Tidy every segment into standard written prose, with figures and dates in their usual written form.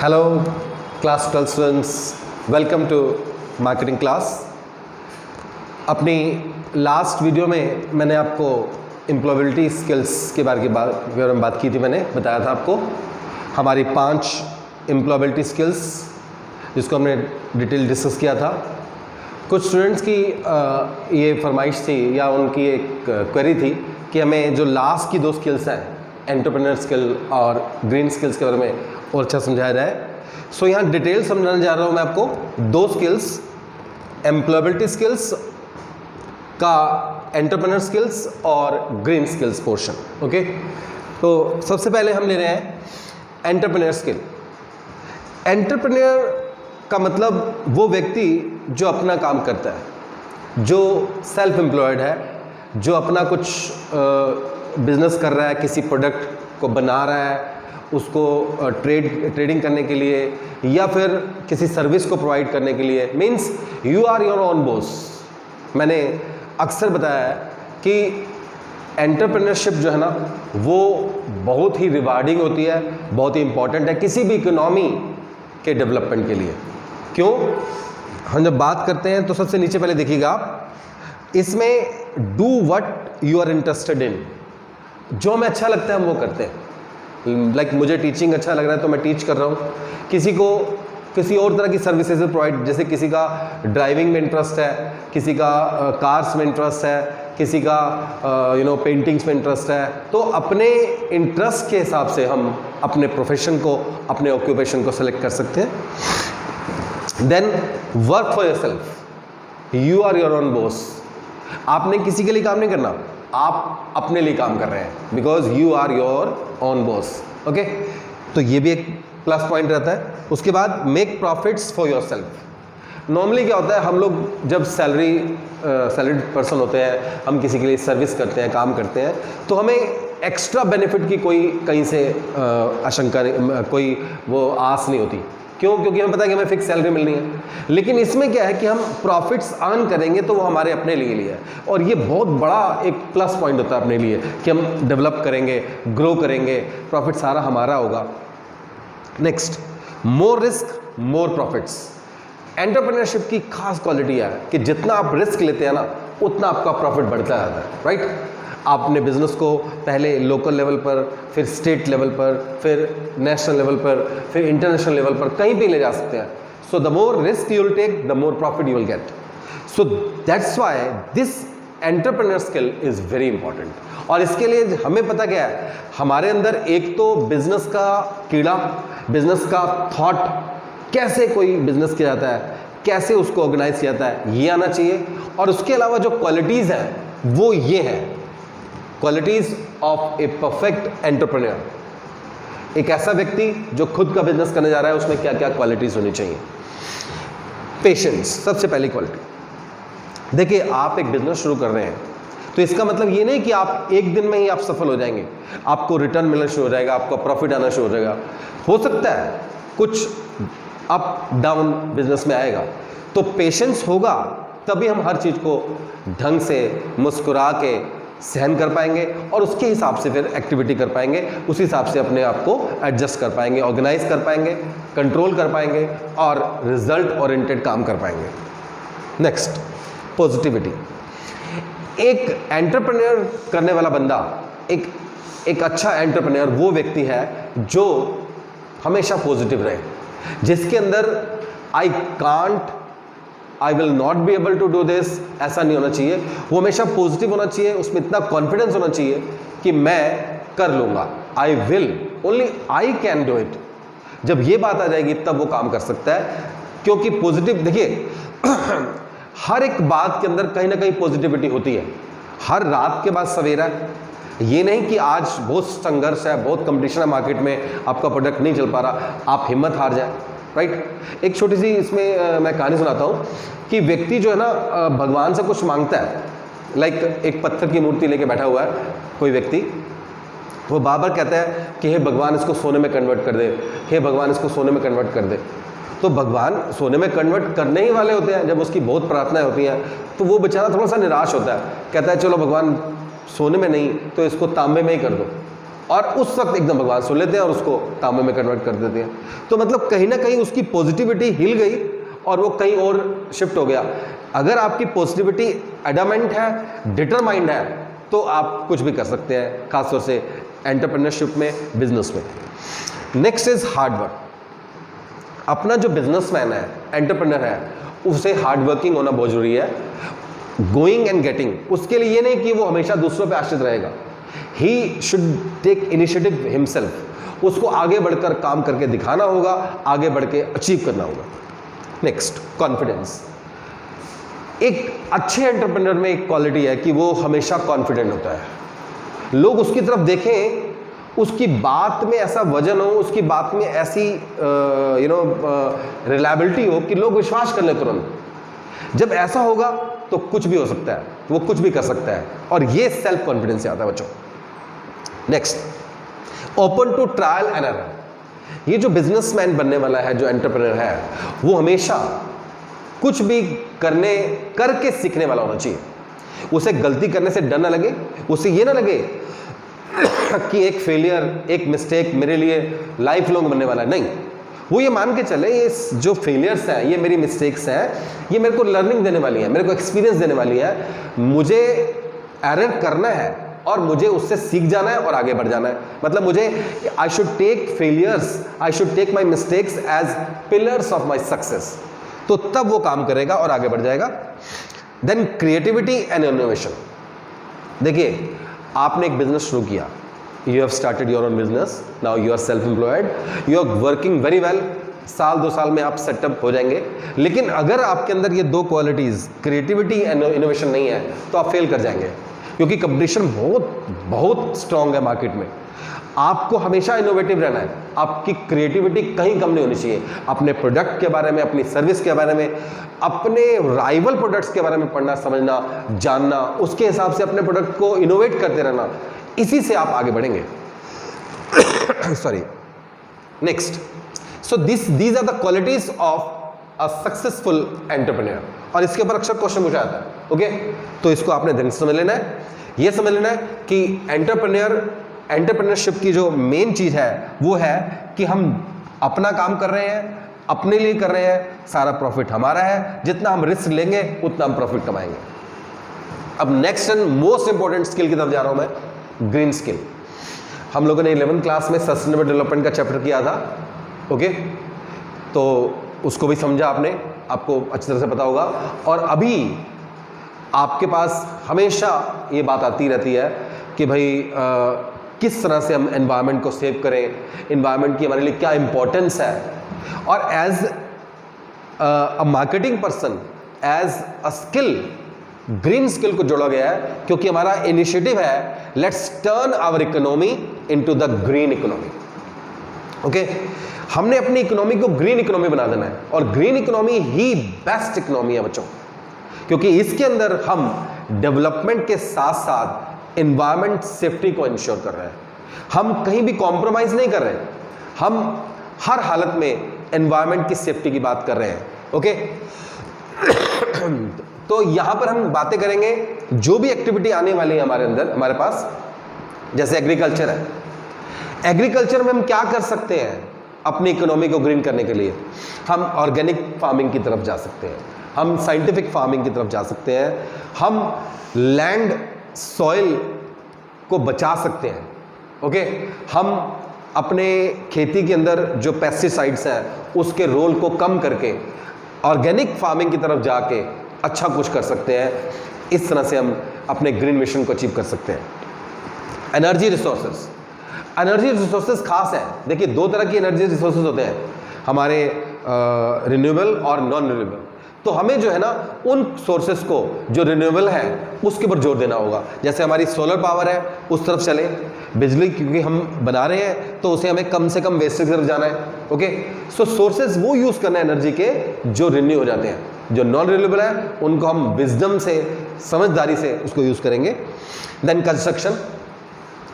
Hello class 12 students, welcome to marketing class. अपनी last video में मैंने आपको एम्प्लॉयबिलिटी स्किल्स के बारे में बात की थी। मैंने बताया था आपको हमारी 5 एम्प्लॉयबिलिटी स्किल्स जिसको हमने डिटेल डिस्कस किया था। कुछ स्टूडेंट्स की ये फरमाइश थी या उनकी एक क्वेरी थी कि हमें जो लास्ट की 2 स्किल्स हैं, एंटरप्रेन्योर स्किल और ग्रीन स्किल्स के बारे में और अच्छा समझाया जाए। सो यहाँ डिटेल समझाने जा रहा हूँ मैं आपको 2 स्किल्स, एम्प्लॉयबिलिटी स्किल्स का एंटरप्रेन्योर स्किल्स और ग्रीन स्किल्स पोर्शन। ओके, तो सबसे पहले हम ले रहे हैं एंटरप्रेन्योर स्किल। एंटरप्रेन्योर का मतलब वो व्यक्ति जो अपना काम करता है, जो सेल्फ एम्प्लॉयड है, जो अपना कुछ बिजनेस कर रहा है, किसी प्रोडक्ट को बना रहा है, उसको ट्रेडिंग करने के लिए या फिर किसी सर्विस को प्रोवाइड करने के लिए। Means you are your own boss. मैंने अक्सर बताया है कि एंटरप्रेन्योरशिप जो है ना वो बहुत ही रिवार्डिंग होती है, बहुत ही इंपॉर्टेंट है किसी भी इकोनॉमी के डेवलपमेंट के लिए। क्यों? हम जब बात करते हैं तो सबसे नीचे पहले देखिएगा आप, इसमें do what you are interested in. जो हमें अच्छा लगता है हम वो करते हैं। लाइक मुझे टीचिंग अच्छा लग रहा है तो मैं टीच कर रहा हूँ। किसी को किसी और तरह की सर्विसेज प्रोवाइड, जैसे किसी का ड्राइविंग में इंटरेस्ट है, किसी का कार्स में इंटरेस्ट है, किसी का पेंटिंग्स में इंटरेस्ट है। तो अपने इंटरेस्ट के हिसाब से हम अपने प्रोफेशन को, अपने ऑक्यूपेशन को सेलेक्ट कर सकते हैं। Then work for yourself, you are your own boss. आपने किसी के लिए काम नहीं करना, आप अपने लिए काम कर रहे हैं, because you are your own boss. Okay, तो ये भी एक प्लस पॉइंट रहता है। उसके बाद make profits for yourself. Normally क्या होता है, हम लोग जब सैलरीड पर्सन होते हैं, हम किसी के लिए सर्विस करते हैं, काम करते हैं, तो हमें एक्स्ट्रा बेनिफिट की कोई कहीं से आशंका नहीं, कोई वो आस नहीं होती। क्यों? क्योंकि हमें पता है कि हमें फिक्स सैलरी मिलनी है। लेकिन इसमें क्या है कि हम प्रॉफिट्स अर्न करेंगे तो वो हमारे अपने लिए है, और ये बहुत बड़ा एक प्लस पॉइंट होता है अपने लिए कि हम डेवलप करेंगे, ग्रो करेंगे, प्रॉफिट सारा हमारा होगा। नेक्स्ट, मोर रिस्क मोर प्रॉफिट्स। एंटरप्रेन्योरशिप की खास क्वालिटी है कि जितना आप रिस्क लेते हैं ना उतना आपका प्रॉफिट बढ़ता जाता है। राइट? आप अपने बिजनेस को पहले लोकल लेवल पर, फिर स्टेट लेवल पर, फिर नेशनल लेवल पर, फिर इंटरनेशनल लेवल पर कहीं भी ले जा सकते हैं। So the more risk you will take, the more profit you will get. So that's why this entrepreneur skill is very important. और इसके लिए हमें पता क्या है, हमारे अंदर एक तो बिजनेस का कीड़ा, बिजनेस का थॉट, कैसे कोई बिजनेस किया जाता है, कैसे उसको ऑर्गेनाइज किया जाता है, ये आना चाहिए। और उसके अलावा जो क्वालिटीज़ हैं वो ये हैं, qualities of a perfect entrepreneur. एक ऐसा व्यक्ति जो खुद का बिजनेस करने जा रहा है, उसमें क्या क्या क्वालिटीज होनी चाहिए। पेशेंस सबसे पहली क्वालिटी। देखिए, आप एक बिजनेस शुरू कर रहे हैं तो इसका मतलब ये नहीं कि आप एक दिन में ही आप सफल हो जाएंगे, आपको रिटर्न मिलना शुरू हो जाएगा, आपका प्रॉफिट आना शुरू हो जाएगा। हो सकता है कुछ अप डाउन बिजनेस में आएगा, तो पेशेंस होगा तभी हम हर चीज को ढंग से मुस्कुरा के सहन कर पाएंगे और उसके हिसाब से फिर एक्टिविटी कर पाएंगे, उस हिसाब से अपने आप को एडजस्ट कर पाएंगे, ऑर्गेनाइज कर पाएंगे, कंट्रोल कर पाएंगे और रिजल्ट ओरिएंटेड काम कर पाएंगे। Next, positivity. एक एंटरप्रेन्योर करने वाला बंदा, एक अच्छा एंटरप्रेन्योर वो व्यक्ति है जो हमेशा पॉजिटिव रहे, जिसके अंदर I will not be able to do this ऐसा नहीं होना चाहिए। वो हमेशा पॉजिटिव होना चाहिए, उसमें इतना कॉन्फिडेंस होना चाहिए कि मैं कर लूँगा, I will, only I can do it. जब ये बात आ जाएगी तब वो काम कर सकता है, क्योंकि पॉजिटिव, देखिए हर एक बात के अंदर कहीं ना कहीं पॉजिटिविटी होती है। हर रात के बाद सवेरा, ये नहीं कि आज बहुत संघर्ष है, बहुत कंपटीशन है मार्केट में, आपका प्रोडक्ट नहीं चल पा रहा, आप हिम्मत हार जाए। राइट? एक छोटी सी इसमें मैं कहानी सुनाता हूँ कि व्यक्ति जो है ना भगवान से कुछ मांगता है। लाइक एक पत्थर की मूर्ति लेके बैठा हुआ है कोई व्यक्ति, वो बार बार कहता है कि हे भगवान इसको सोने में कन्वर्ट कर दे, हे भगवान इसको सोने में कन्वर्ट कर दे। तो भगवान सोने में कन्वर्ट करने ही वाले होते हैं जब उसकी बहुत प्रार्थनाएं होती हैं, तो वो बेचारा थोड़ा सा निराश होता है, कहता है चलो भगवान सोने में नहीं तो इसको तांबे में ही कर दो। और उस वक्त एकदम भगवान सुन लेते हैं और उसको तांबे में कन्वर्ट कर देते हैं। तो मतलब कहीं ना कहीं उसकी पॉजिटिविटी हिल गई और वो कहीं और शिफ्ट हो गया। अगर आपकी पॉजिटिविटी एडामेंट है, डिटरमाइंड है, तो आप कुछ भी कर सकते हैं, खासतौर से एंटरप्रेन्योरशिप में, बिजनेस में। Next is hard work. अपना जो बिजनेसमैन है, एंटरप्रेन्योर है, उसे हार्ड वर्किंग होना बहुत जरूरी है। गोइंग एंड गेटिंग, उसके लिए ये नहीं कि वो हमेशा दूसरों पे आश्रित रहेगा। He should take initiative himself, उसको आगे बढ़कर काम करके दिखाना होगा, आगे बढ़ के अचीव करना होगा। Next, confidence. एक अच्छे एंटरप्रेन्योर में एक क्वालिटी है कि वो हमेशा कॉन्फिडेंट होता है। लोग उसकी तरफ देखें, उसकी बात में ऐसा वजन हो, उसकी बात में ऐसी रिलायबिलिटी हो कि लोग विश्वास कर ले तुरंत। जब ऐसा होगा तो कुछ भी हो सकता है, वो कुछ भी कर सकता है, और ये सेल्फ कॉन्फिडेंस से आता है बच्चों। Next, open to trial and error. ये जो बिजनेसमैन बनने वाला है, जो एंटरप्रेन्योर है, वो हमेशा कुछ भी करके सीखने वाला होना चाहिए। उसे गलती करने से डर ना लगे, उसे ये ना लगे कि एक फेलियर, एक मिस्टेक मेरे लिए लाइफ लॉन्ग बनने वाला है। नहीं, वो ये मान के चले, ये जो फेलियर्स हैं, ये मेरी मिस्टेक्स हैं, ये मेरे को लर्निंग देने वाली है, मेरे को एक्सपीरियंस देने वाली है। मुझे एरर करना है और मुझे उससे सीख जाना है और आगे बढ़ जाना है। मतलब मुझे, I should take failures, I should take my mistakes as pillars of my success. तो तब वो काम करेगा और आगे बढ़ जाएगा। Then creativity and innovation. देखिए, आपने एक बिजनेस शुरू किया, you have started your own business, now you are self employed, you are working very well, साल 2 साल में आप सेटअप हो जाएंगे। लेकिन अगर आपके अंदर ये 2 क्वालिटीज, क्रिएटिविटी एंड इनोवेशन नहीं है, तो आप फेल कर जाएंगे, क्योंकि कंपटीशन बहुत स्ट्रांग है मार्केट में। आपको हमेशा इनोवेटिव रहना है, आपकी क्रिएटिविटी कहीं कम नहीं होनी चाहिए। अपने प्रोडक्ट के बारे में, अपनी सर्विस के बारे में, अपने राइवल प्रोडक्ट्स के बारे में पढ़ना, समझना, जानना, उसके हिसाब से अपने प्रोडक्ट को इनोवेट करते रहना, इसी से आप आगे बढ़ेंगे। Sorry. Next, so these are the qualities of a successful entrepreneur. और इसके ऊपर अक्सर क्वेश्चन पूछा जाता है, ओके? तो इसको आपने ध्यान से समझ लेना है। ये समझ लेना है कि एंटरप्रेन्योरशिप की जो मेन चीज है वो है कि हम अपना काम कर रहे हैं, अपने लिए कर रहे हैं, सारा प्रॉफिट हमारा है, जितना हम रिस्क लेंगे उतना हम प्रॉफिट कमाएंगे। अब next and most important skill की तरफ जा रहा हूं मैं, ग्रीन स्किल। हम लोगों ने 11th क्लास में सस्टेनेबल डेवलपमेंट का चैप्टर किया था, ओके? तो उसको भी समझा आपने, आपको अच्छी तरह से पता होगा। और अभी आपके पास हमेशा ये बात आती रहती है कि भाई किस तरह से हम एनवायरनमेंट को सेव करें, एनवायरनमेंट की हमारे लिए क्या इंपॉर्टेंस है। और as a marketing person, as a skill, green skill को जोड़ा गया है, क्योंकि हमारा इनिशिएटिव है, let's turn our economy into the green economy. Okay, हमने अपनी इकोनॉमी को ग्रीन इकोनॉमी बना देना है, और ग्रीन इकोनॉमी ही बेस्ट इकोनॉमी है बच्चों, क्योंकि इसके अंदर हम डेवलपमेंट के साथ साथ एनवायरमेंट सेफ्टी को इंश्योर कर रहे हैं। हम कहीं भी कॉम्प्रोमाइज नहीं कर रहे, हम हर हालत में एनवायरमेंट की सेफ्टी की बात कर रहे हैं, ओके? तो यहां पर हम बातें करेंगे, जो भी एक्टिविटी आने वाली है हमारे अंदर, हमारे पास, जैसे एग्रीकल्चर है। एग्रीकल्चर में हम क्या कर सकते हैं अपनी इकोनॉमी को ग्रीन करने के लिए? हम ऑर्गेनिक फार्मिंग की तरफ जा सकते हैं, हम साइंटिफिक फार्मिंग की तरफ जा सकते हैं, हम लैंड सॉइल को बचा सकते हैं, ओके? हम अपने खेती के अंदर जो पेस्टिसाइड्स हैं उसके रोल को कम करके ऑर्गेनिक फार्मिंग की तरफ जाके अच्छा कुछ कर सकते हैं। इस तरह से हम अपने ग्रीन मिशन को अचीव कर सकते हैं। एनर्जी रिसोर्सेज, एनर्जी रिसोर्सेज खास है। देखिए, 2 तरह की एनर्जी रिसोर्सेज होते हैं हमारे, रिन्यूएबल और नॉन रिन्यूएबल। तो हमें जो है ना, उन सोर्सेस को जो रिन्यूएबल है उसके ऊपर जोर देना होगा। जैसे हमारी सोलर पावर है, उस तरफ चले, बिजली क्योंकि हम बना रहे हैं तो उसे हमें कम से कम वेस्टेज की तरफ जाना है, ओके? सो सोर्सेज वो यूज करना है एनर्जी के जो रिन्यू हो जाते हैं। जो नॉन रिन्यूएबल है उनको हम विजडम से, समझदारी से उसको यूज करेंगे। देन कंस्ट्रक्शन,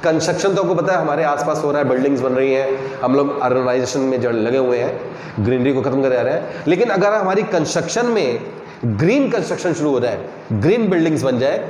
कंस्ट्रक्शन तो आपको पता है हमारे आसपास हो रहा है, बिल्डिंग्स बन रही हैं, हम लोग अर्बनाइजेशन में जो लगे हुए हैं, ग्रीनरी को खत्म कर जा रहे हैं। लेकिन अगर हमारी कंस्ट्रक्शन में ग्रीन कंस्ट्रक्शन शुरू हो जाए, ग्रीन बिल्डिंग्स बन जाए,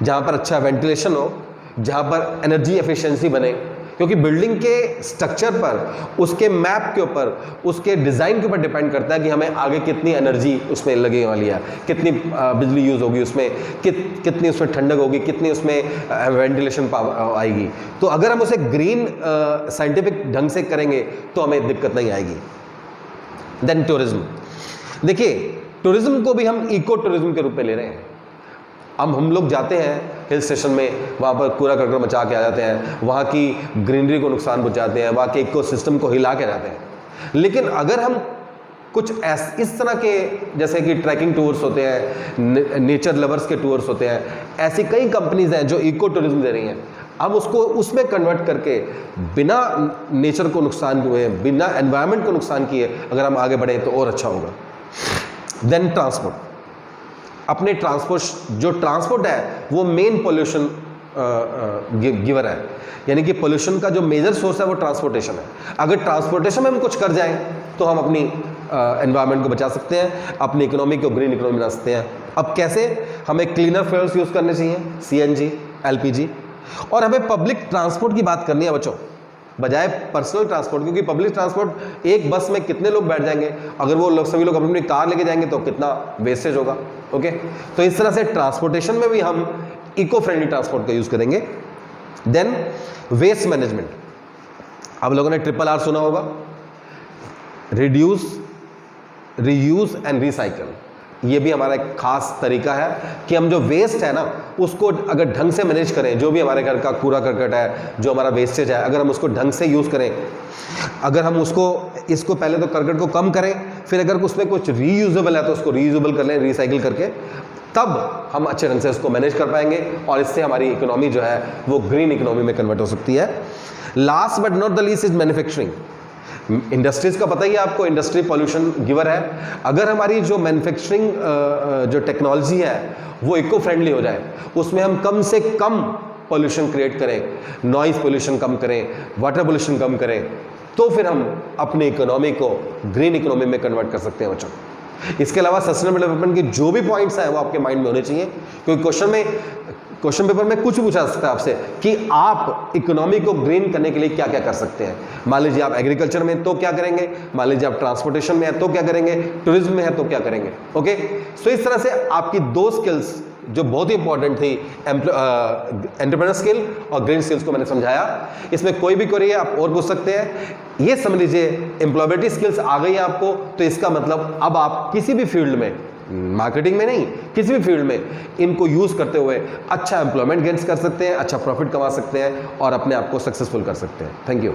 जहां पर अच्छा वेंटिलेशन हो, जहां पर एनर्जी एफिशिएंसी बने, क्योंकि बिल्डिंग के स्ट्रक्चर पर, उसके मैप के ऊपर, उसके डिज़ाइन के ऊपर डिपेंड करता है कि हमें आगे कितनी एनर्जी उसमें लगने वाली है, कितनी बिजली यूज़ होगी उसमें, कितनी उसमें ठंडक होगी, कितनी उसमें वेंटिलेशन पावर आएगी। तो अगर हम उसे ग्रीन साइंटिफिक ढंग से करेंगे तो हमें दिक्कत नहीं आएगी। देन टूरिज्म, देखिए टूरिज्म को भी हम इको टूरिज्म के रूप में ले रहे हैं। अब हम लोग जाते हैं हिल स्टेशन में, वहाँ पर कूड़ा करकट मचा के आ जाते हैं, वहाँ की ग्रीनरी को नुकसान पहुँचाते हैं, वहाँ के इकोसिस्टम को हिला के जाते हैं। लेकिन अगर हम कुछ इस तरह के, जैसे कि ट्रैकिंग टूर्स होते हैं, नेचर लवर्स के टूर्स होते हैं, ऐसी कई कंपनीज हैं जो इको टूरिज्म दे रही हैं, हम उसको उसमें कन्वर्ट करके बिना नेचर को नुकसान हुए, बिना एनवायरनमेंट को नुकसान किए अगर हम आगे बढ़ें तो और अच्छा होगा। देन ट्रांसपोर्ट, अपने जो ट्रांसपोर्ट है वो मेन पोल्यूशन गिवर है, यानी कि पोल्यूशन का जो मेजर सोर्स है वो ट्रांसपोर्टेशन है। अगर ट्रांसपोर्टेशन में हम कुछ कर जाएं तो हम अपनी एनवायरनमेंट को बचा सकते हैं, अपनी इकोनॉमी को ग्रीन इकोनॉमी बना सकते हैं। अब कैसे? हमें क्लीनर फ्यूल्स यूज़ करने चाहिए, CNG, LPG, और हमें पब्लिक ट्रांसपोर्ट की बात करनी है बच्चों, बजाय पर्सनल ट्रांसपोर्ट, क्योंकि पब्लिक ट्रांसपोर्ट एक बस में कितने लोग बैठ जाएंगे, अगर वो लोग सभी लोग अपनी कार लेके जाएंगे तो कितना वेस्टेज होगा। ओके, तो इस तरह से ट्रांसपोर्टेशन में भी हम इको फ्रेंडली ट्रांसपोर्ट का यूज़ करेंगे। देन वेस्ट मैनेजमेंट, आप लोगों ने RRR सुना होगा, रिड्यूस, रीयूज एंड रिसाइकल। ये भी हमारा एक खास तरीका है कि हम जो वेस्ट है ना उसको अगर ढंग से मैनेज करें, जो भी हमारे घर का कूड़ा करकट है, जो हमारा वेस्टेज है, अगर हम उसको ढंग से यूज़ करें, अगर हम इसको पहले तो करकट को कम करें, फिर अगर उसमें कुछ रीयूजेबल है तो उसको रीयूजेबल कर लें, रिसाइकिल करके, तब हम अच्छे ढंग से उसको मैनेज कर पाएंगे और इससे हमारी इकोनॉमी जो है वो ग्रीन इकोनॉमी में कन्वर्ट हो सकती है। Last but not the least is manufacturing. Industries का पता ही है आपको, इंडस्ट्री पॉल्यूशन गिवर है। अगर हमारी जो मैन्युफैक्चरिंग जो टेक्नोलॉजी है वो इको फ्रेंडली हो जाए, उसमें हम कम से कम पॉल्यूशन क्रिएट करें, नॉइज पॉल्यूशन कम करें, वाटर पॉल्यूशन कम करें, तो फिर हम अपनी इकोनॉमी को ग्रीन इकोनॉमी में कन्वर्ट कर सकते हैं बच्चों। इसके अलावा सस्टेनेबल डेवलपमेंट के जो भी पॉइंट्स हैं वो आपके माइंड में होने चाहिए, क्योंकि क्वेश्चन पेपर में कुछ पूछा सकता है आपसे कि आप इकोनॉमी को ग्रीन करने के लिए क्या क्या कर सकते हैं। मान लीजिए आप एग्रीकल्चर में तो क्या करेंगे, मान लीजिए आप ट्रांसपोर्टेशन में है तो क्या करेंगे, टूरिज्म में है तो क्या करेंगे। ओके, सो इस तरह से आपकी दो स्किल्स जो बहुत ही इंपॉर्टेंट थी, एंटरप्रेन्योर स्किल और ग्रीन स्किल्स को मैंने समझाया। इसमें कोई भी क्वेरी है आप और पूछ सकते हैं। ये समझ लीजिए एम्प्लॉयबिलिटी स्किल्स आ गई है आपको, तो इसका मतलब अब आप किसी भी फील्ड में, मार्केटिंग में नहीं, किसी भी फील्ड में इनको यूज़ करते हुए अच्छा एम्प्लॉयमेंट गेन्स कर सकते हैं, अच्छा प्रॉफिट कमा सकते हैं और अपने आप को सक्सेसफुल कर सकते हैं। Thank you.